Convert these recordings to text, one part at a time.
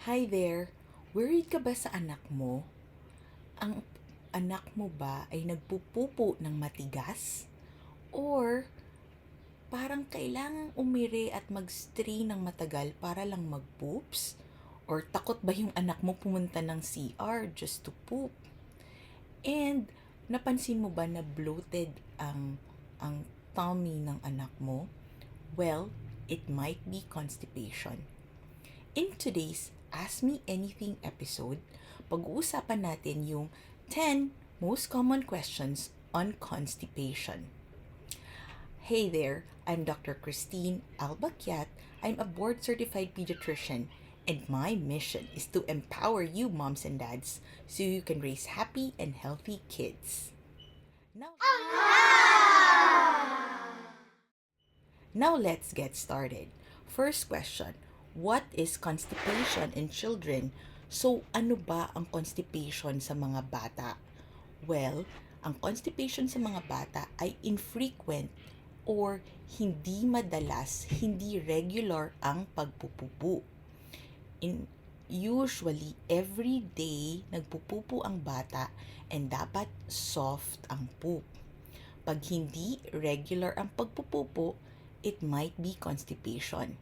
Hi there! Worried ka ba sa anak mo? Ang anak mo ba ay nagpupupo ng matigas? Or parang kailangang umiri at mag-stray ng matagal para lang mag-poops? Or takot ba yung anak mo pumunta ng CR just to poop? And napansin mo ba na bloated ang tummy ng anak mo? Well, it might be constipation. In today's Ask Me Anything episode, pag-uusapan natin yung 10 most common questions on constipation. Hey there, I'm Dr. Christine Albakyat. I'm a board-certified pediatrician, and my mission is to empower you moms and dads so you can raise happy and healthy kids. Now let's get started. First question, what is constipation in children? So, ano ba ang constipation sa mga bata? Well, ang constipation sa mga bata ay infrequent or hindi madalas, hindi regular ang pagpupupo. Usually, every day, nagpupupo ang bata and dapat soft ang poop. Pag hindi regular ang pagpupupo, it might be constipation.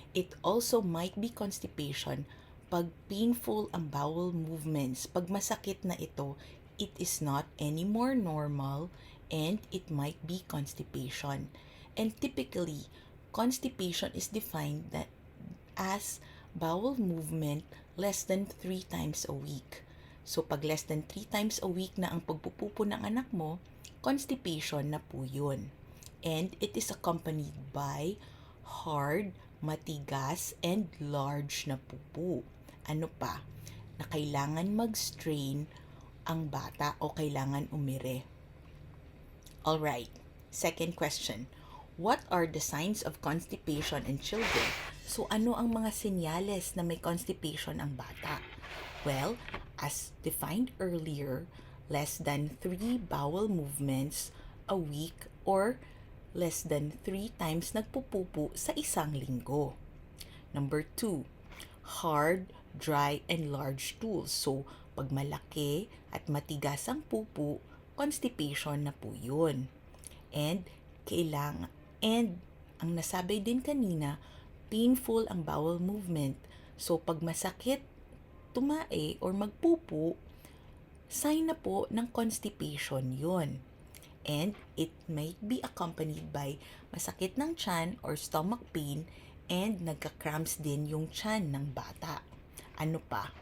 It also might be constipation pag painful ang bowel movements. Pag masakit na ito, it is not anymore normal and it might be constipation. And typically, constipation is defined as bowel movement less than 3 times a week. So pag less than 3 times a week na ang pagpupupo ng anak mo, constipation na po yun. And it is accompanied by hard, matigas, and large na pupo. Ano pa? Na kailangan mag-strain ang bata o kailangan umire. Alright, second question. What are the signs of constipation in children? So ano ang mga senyales na may constipation ang bata? Well, as defined earlier, less than 3 bowel movements a week or less than 3 times nagpupupo sa isang linggo. Number 2, hard, dry, and large stools. So, pag malaki at matigas ang pupo, constipation na po yun. And ang nasabi din kanina, painful ang bowel movement. So, pag masakit, tumae, or magpupo, sign na po ng constipation yun. And it might be accompanied by masakit ng tiyan or stomach pain and nagka-cramps din yung tiyan ng bata. Ano pa?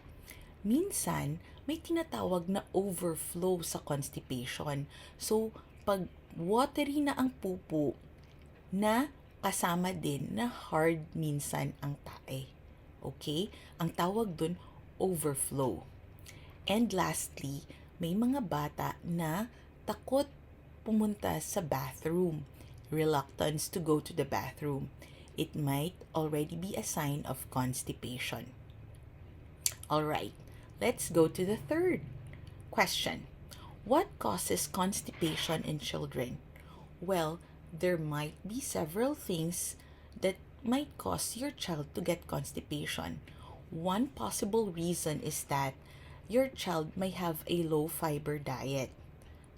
Minsan, may tinatawag na overflow sa constipation. So, pag watery na ang pupo, na kasama din na hard minsan ang tae. Okay? Ang tawag dun, overflow. And lastly, may mga bata na takot pumunta sa bathroom, reluctance to go to the bathroom. It might already be a sign of constipation. Alright, let's go to the third question. What causes constipation in children? Well, there might be several things that might cause your child to get constipation. One possible reason is that your child may have a low fiber diet.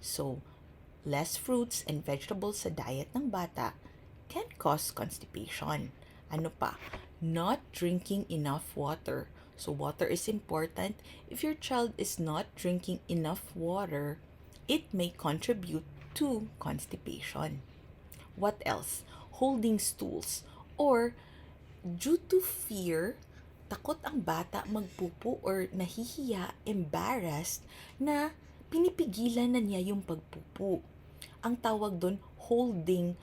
So, less fruits and vegetables sa diet ng bata can cause constipation. Ano pa? Not drinking enough water. So water is important. If your child is not drinking enough water, it may contribute to constipation. What else? Holding stools. Or due to fear, takot ang bata magpupo or nahihiya, embarrassed, na pinipigilan na niya yung pagpupo. Ang tawag doon, holding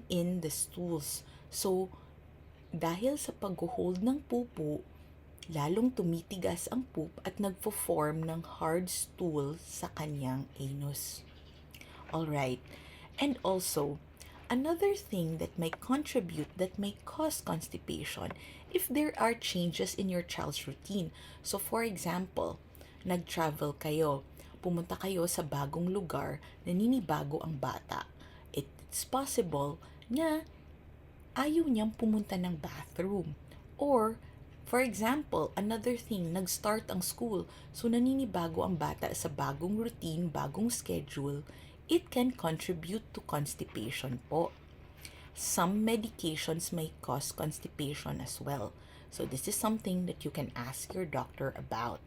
in the stools. So, dahil sa pag-hold ng pupo, lalong tumitigas ang poop at nagfo-form ng hard stool sa kanyang anus. Alright, and also, another thing that may contribute, that may cause constipation, if there are changes in your child's routine. So, for example, nag-travel kayo, pumunta kayo sa bagong lugar, naninibago ang bata. It's possible na ayaw niyang pumunta ng bathroom. Or, For example, another thing, nag-start ang school, so naninibago ang bata sa bagong routine, bagong schedule, it can contribute to constipation po. Some medications may cause constipation as well. So this is something that you can ask your doctor about.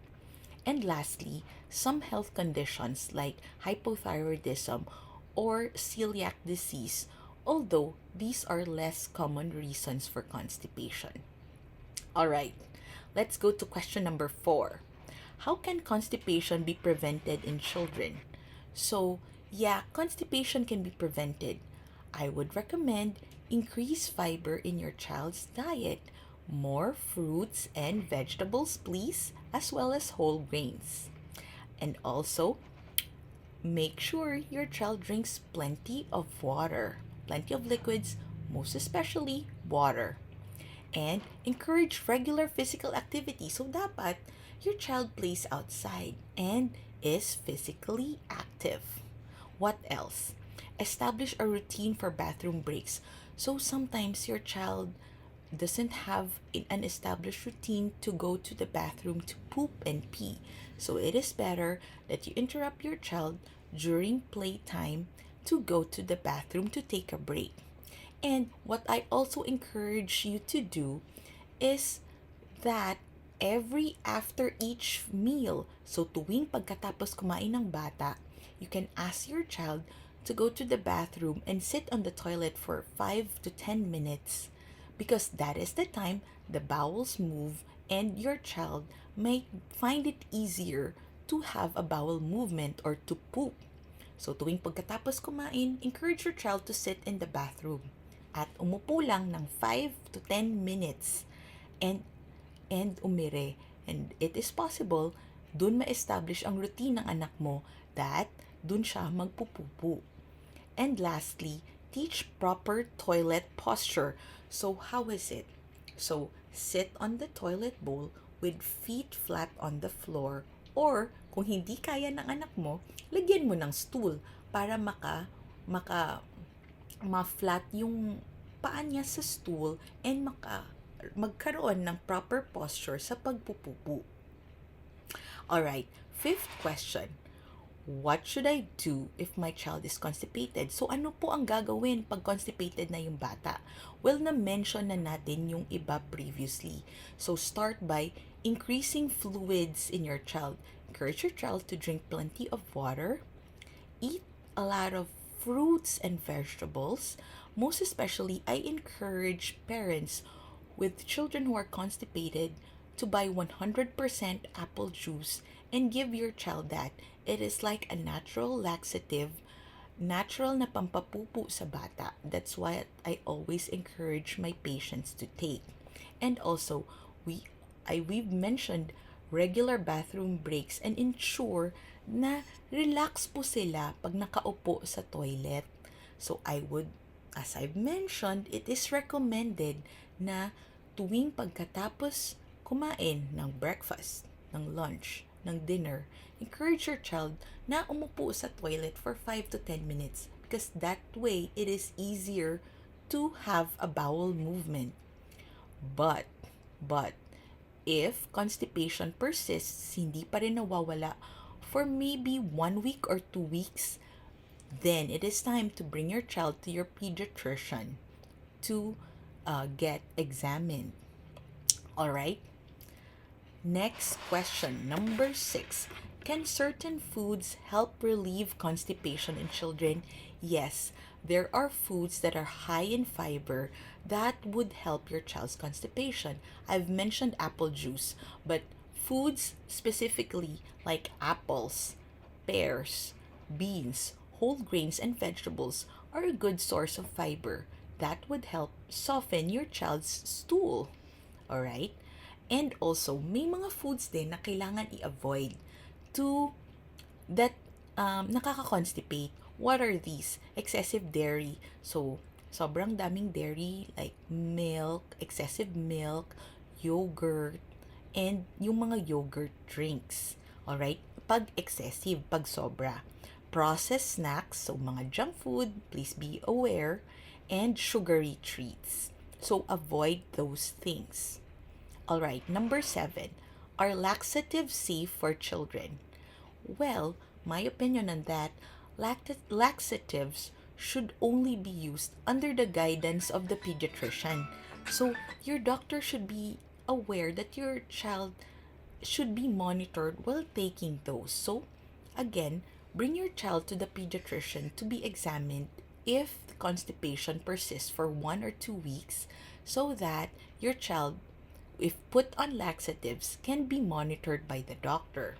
And lastly, some health conditions like hypothyroidism or celiac disease, although these are less common reasons for constipation. All right, let's go to question number 4. How can constipation be prevented in children? So, yeah, constipation can be prevented. I would recommend increase fiber in your child's diet. More fruits and vegetables, please, as well as whole grains. And also, make sure your child drinks plenty of water, plenty of liquids, most especially water. And encourage regular physical activity. So dapat your child plays outside and is physically active. What else? Establish a routine for bathroom breaks. So sometimes your child doesn't have an established routine to go to the bathroom to poop and pee. So it is better that you interrupt your child during playtime to go to the bathroom to take a break. And what I also encourage you to do is that every after each meal, so tuwing pagkatapos kumain ng bata, you can ask your child to go to the bathroom and sit on the toilet for 5 to 10 minutes because that is the time the bowels move and your child may find it easier to have a bowel movement or to poop. So tuwing pagkatapos kumain, encourage your child to sit in the bathroom at umupo lang ng 5 to 10 minutes and umire. And it is possible, dun ma-establish ang routine ng anak mo that dun siya magpupupu. And lastly, teach proper toilet posture. So how is it? So sit on the toilet bowl with feet flat on the floor or kung hindi kaya ng anak mo, lagyan mo ng stool para ma-flat yung paa niya sa stool and magkaroon ng proper posture sa pagpupupu. Alright, 5th question. What should I do if my child is constipated? So ano po ang gagawin pag constipated na yung bata? Well, na-mention na natin yung iba previously. So start by increasing fluids in your child. Encourage your child to drink plenty of water, eat a lot of fruits and vegetables. Most especially, I encourage parents with children who are constipated to buy 100% apple juice and give your child that. It is like a natural laxative, natural na pampapupu sa bata. That's why I always encourage my patients to take. And also, we've mentioned regular bathroom breaks and ensure na relax po sila pag nakaupo sa toilet. So as I've mentioned, it is recommended na tuwing pagkatapos kumain ng breakfast, ng lunch, ng dinner, encourage your child na umupo sa toilet for 5 to 10 minutes because that way it is easier to have a bowel movement. But if constipation persists, hindi pa rin nawawala for maybe 1 week or 2 weeks, then it is time to bring your child to your pediatrician to get examined. All right? Next question, number 6. Can certain foods help relieve constipation in children? Yes, there are foods that are high in fiber that would help your child's constipation. I've mentioned apple juice, but foods specifically like apples, pears, beans, whole grains, and vegetables are a good source of fiber that would help soften your child's stool. Alright? And also, may mga foods din na kailangan i-avoid to that nakaka-constipate. What are these? Excessive dairy. So, sobrang daming dairy like milk, excessive milk, yogurt, and yung mga yogurt drinks. Alright? Pag excessive, pag sobra. Processed snacks, so mga junk food, please be aware, and sugary treats. So, avoid those things. All right, number 7. Are laxatives safe for children? Well, my opinion on that, laxatives should only be used under the guidance of the pediatrician. So, your doctor should be aware that your child should be monitored while taking those. So, again, bring your child to the pediatrician to be examined if constipation persists for 1 or 2 weeks so that your child, if put on laxatives, can be monitored by the doctor.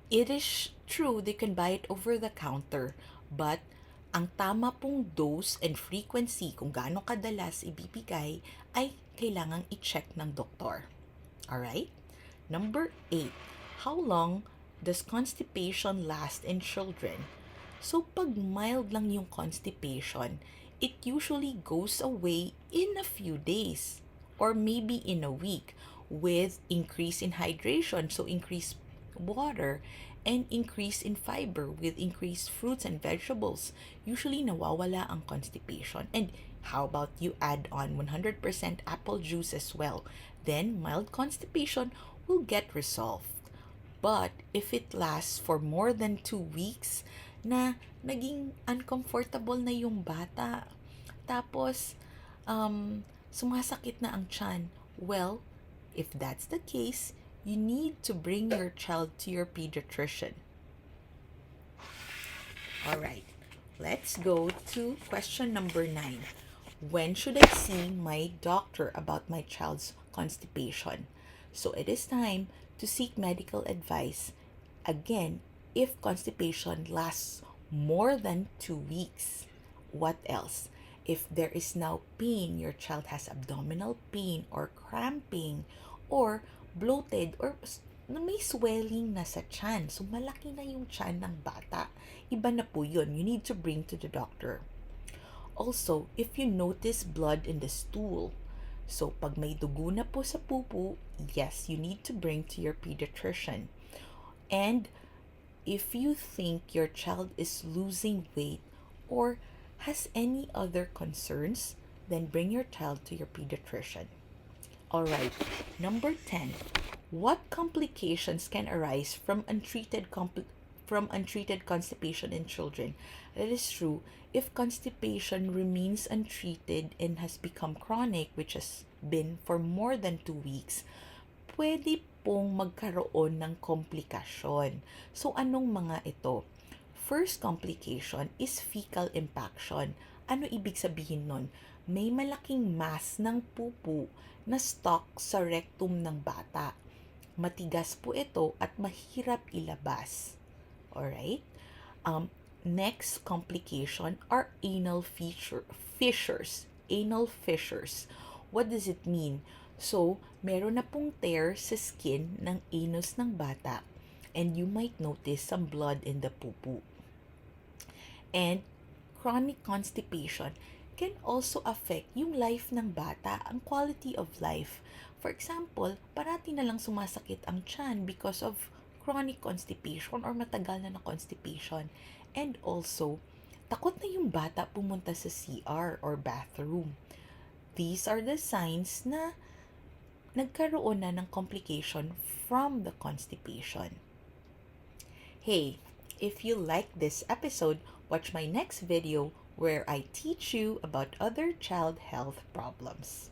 It is true they can buy it over the counter, but ang tama pong dose and frequency kung gaano kadalas ibibigay ay kailangang i-check ng doktor. Alright? Number 8. How long does constipation last in children? So, pag mild lang yung constipation, it usually goes away in a few days or maybe in a week with increase in hydration, so increased water, and increase in fiber with increased fruits and vegetables. Usually nawawala ang constipation. And how about you add on 100% apple juice as well? Then mild constipation will get resolved. But if it lasts for more than 2 weeks, na naging uncomfortable na yung bata, tapos sumasakit na ang tiyan, well, if that's the case, you need to bring your child to your pediatrician. Alright, let's go to question number 9. When should I see my doctor about my child's constipation? So it is time to seek medical advice. Again, if constipation lasts more than 2 weeks. What else? If there is now pain, your child has abdominal pain or cramping or bloated or may swelling na sa tiyan. So, malaki na yung tiyan ng bata. Iba na po yun. You need to bring to the doctor. Also, if you notice blood in the stool, so pag may dugo na po sa pupo, yes, you need to bring to your pediatrician. And if you think your child is losing weight or has any other concerns, then bring your child to your pediatrician. Alright, number 10. What complications can arise from untreated constipation in children? That is true. If constipation remains untreated and has become chronic, which has been for more than 2 weeks, pwede pong magkaroon ng komplikasyon. So, anong mga ito? First complication is fecal impaction. Ano ibig sabihin nun? May malaking mass ng pupu na stuck sa rectum ng bata. Matigas po ito at mahirap ilabas. Alright? Next complication are anal fissures. Anal fissures. What does it mean? So, meron na pong tear sa skin ng anus ng bata and you might notice some blood in the pupu. And chronic constipation can also affect yung life ng bata, ang quality of life. For example, parati na lang sumasakit ang tiyan because of chronic constipation or matagal na constipation. And also, takot na yung bata pumunta sa CR or bathroom. These are the signs na nagkaroon na ng complication from the constipation. Hey, if you like this episode, watch my next video where I teach you about other child health problems.